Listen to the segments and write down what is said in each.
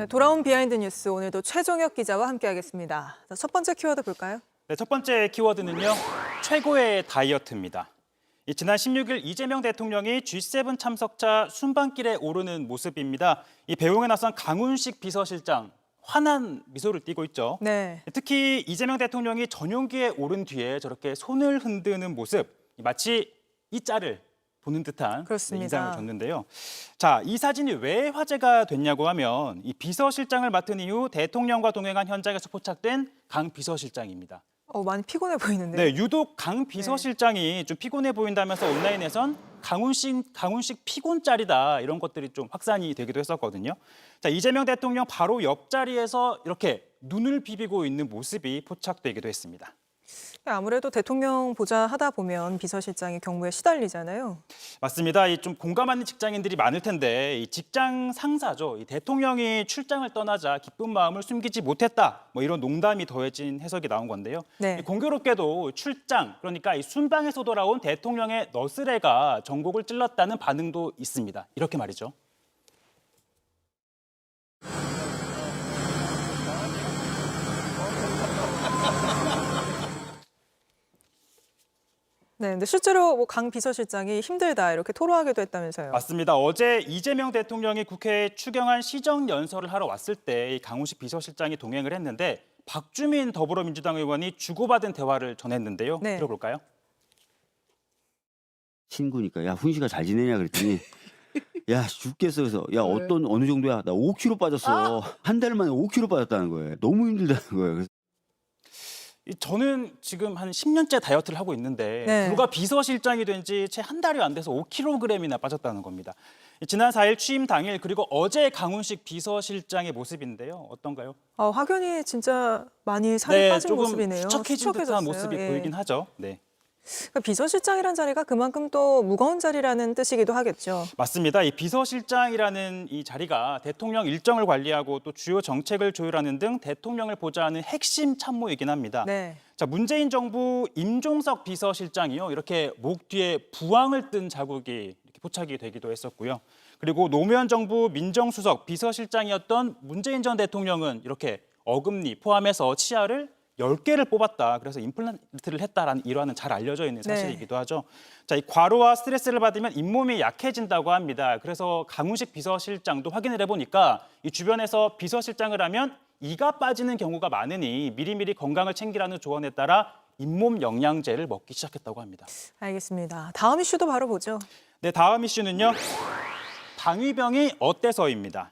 네, 돌아온 비하인드 뉴스 오늘도 최종혁 기자와 함께하겠습니다. 자, 첫 번째 키워드 볼까요? 네, 첫 번째 키워드는요. 최고의 다이어트입니다. 지난 16일 이재명 대통령이 G7 참석차 순방길에 오르는 모습입니다. 이 배웅에 나선 강훈식 비서실장 환한 미소를 띠고 있죠. 네. 특히 이재명 대통령이 전용기에 오른 뒤에 저렇게 손을 흔드는 모습, 마치 이 짤을 보는 듯한 그렇습니다. 인상을 줬는데요. 자, 이 사진이 왜 화제가 됐냐고 하면 이 비서실장을 맡은 이후 대통령과 동행한 현장에서 포착된 강 비서실장입니다. 많이 피곤해 보이는데요. 네, 유독 강 비서실장이 좀 피곤해 보인다면서 온라인에선 강훈식 피곤 짤이다 이런 것들이 좀 확산이 되기도 했었거든요. 자, 이재명 대통령 바로 옆자리에서 이렇게 눈을 비비고 있는 모습이 포착되기도 했습니다. 아무래도 대통령 보좌 하다 보면 비서실장이 경무에 시달리잖아요. 맞습니다. 좀 공감하는 직장인들이 많을 텐데 이 직장 상사죠. 이 대통령이 출장을 떠나자 기쁜 마음을 숨기지 못했다. 뭐 이런 농담이 더해진 해석이 나온 건데요. 네. 공교롭게도 출장, 그러니까 이 순방에서 돌아온 대통령의 너스레가 전곡을 찔렀다는 반응도 있습니다. 이렇게 말이죠. 네, 근데 실제로 강 비서실장이 힘들다 이렇게 토로하기도 했다면서요. 맞습니다. 어제 이재명 대통령이 국회에 추경안 시정연설을 하러 왔을 때 이 강훈식 비서실장이 동행을 했는데 박주민 더불어민주당 의원이 주고받은 대화를 전했는데요. 네. 들어볼까요? 친구니까 야 훈씨가 잘 지내냐 그랬더니 야 죽겠어. 그래서 야 어느 정도야? 나 5kg 빠졌어. 한 달 만에 5kg 빠졌다는 거예요. 너무 힘들다는 거예요. 그래서 저는 지금 한 10년째 다이어트를 하고 있는데 네. 불과 비서실장이 된 지 채 한 달이 안 돼서 5kg이나 빠졌다는 겁니다. 지난 4일 취임 당일 그리고 어제 강훈식 비서실장의 모습인데요. 어떤가요? 확연히 진짜 많이 살이 빠진 조금 모습이네요. 수척해진 듯한 수척해졌어요. 모습이 예. 보이긴 하죠. 네. 그러니까 비서실장이란 자리가 그만큼 또 무거운 자리라는 뜻이기도 하겠죠. 맞습니다. 이 비서실장이라는 이 자리가 대통령 일정을 관리하고 또 주요 정책을 조율하는 등 대통령을 보좌하는 핵심 참모이긴 합니다. 네. 자, 문재인 정부 임종석 비서실장이요. 이렇게 목 뒤에 부항을 뜬 자국이 이렇게 포착이 되기도 했었고요. 그리고 노무현 정부 민정수석 비서실장이었던 문재인 전 대통령은 이렇게 어금니 포함해서 치아를 10개를 뽑았다. 그래서 임플란트를 했다라는 일화는 잘 알려져 있는 사실이기도 하죠. 자, 이 과로와 스트레스를 받으면 잇몸이 약해진다고 합니다. 그래서 강훈식 비서실장도 확인을 해보니까 이 주변에서 비서실장을 하면 이가 빠지는 경우가 많으니 미리미리 건강을 챙기라는 조언에 따라 잇몸 영양제를 먹기 시작했다고 합니다. 알겠습니다. 다음 이슈도 바로 보죠. 네, 다음 이슈는요. 방위병이 어때서입니다.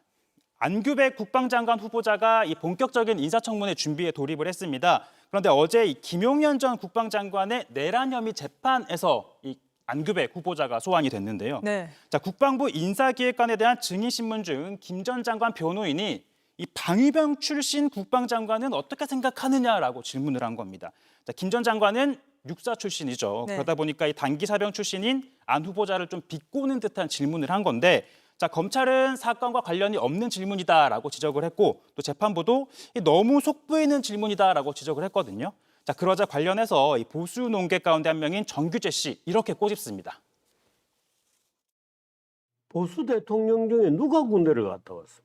안규백 국방장관 후보자가 이 본격적인 인사청문회 준비에 돌입을 했습니다. 그런데 어제 이 김용현 전 국방장관의 내란 혐의 재판에서 이 안규백 후보자가 소환이 됐는데요. 네. 자, 국방부 인사기획관에 대한 증인 신문 중 김 전 장관 변호인이 이 방위병 출신 국방장관은 어떻게 생각하느냐라고 질문을 한 겁니다. 자, 김 전 장관은 육사 출신이죠. 네. 그러다 보니까 이 단기 사병 출신인 안 후보자를 좀 비꼬는 듯한 질문을 한 건데, 자, 검찰은 사건과 관련이 없는 질문이다라고 지적을 했고 또 재판부도 너무 속보이는 질문이다라고 지적을 했거든요. 자, 그러자 관련해서 이 보수 논객 가운데 한 명인 정규재 씨 이렇게 꼬집습니다. 보수 대통령 중에 누가 군대를 갔다 왔습니까?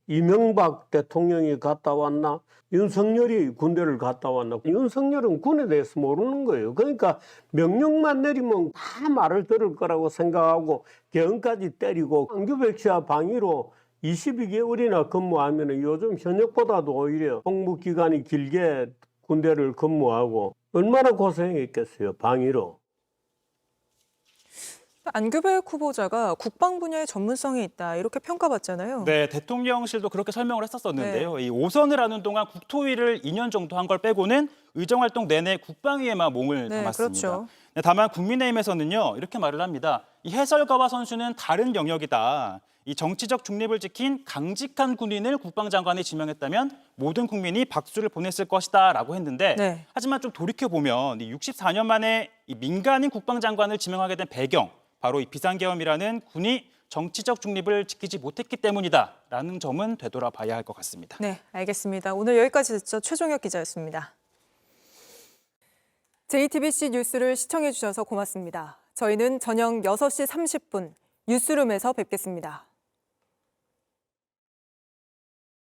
이명박 대통령이 갔다 왔나? 윤석열이 군대를 갔다 왔나? 윤석열은 군에 대해서 모르는 거예요. 그러니까 명령만 내리면 다 말을 들을 거라고 생각하고 경까지 때리고 안규백 씨와 방위로 22개월이나 근무하면 요즘 현역보다도 오히려 복무기간이 길게 군대를 근무하고 얼마나 고생했겠어요, 방위로. 안규백 후보자가 국방 분야에 전문성이 있다 이렇게 평가받잖아요. 네, 대통령실도 그렇게 설명을 했었는데요. 이 5선을 하는 동안 국토위를 2년 정도 한 걸 빼고는 의정활동 내내 국방위에만 몸을 네, 담았습니다. 그렇죠. 네, 다만 국민의힘에서는요 이렇게 말을 합니다. 이 해설가와 선수는 다른 영역이다. 이 정치적 중립을 지킨 강직한 군인을 국방장관에 지명했다면 모든 국민이 박수를 보냈을 것이다라고 했는데, 네. 하지만 좀 돌이켜 보면 64년 만에 이 민간인 국방장관을 지명하게 된 배경, 바로 이 비상계엄이라는 군이 정치적 중립을 지키지 못했기 때문이다라는 점은 되돌아봐야 할 것 같습니다. 네, 알겠습니다. 오늘 여기까지 듣죠. 최종혁 기자였습니다. JTBC 뉴스를 시청해 주셔서 고맙습니다. 저희는 저녁 6시 30분 뉴스룸에서 뵙겠습니다.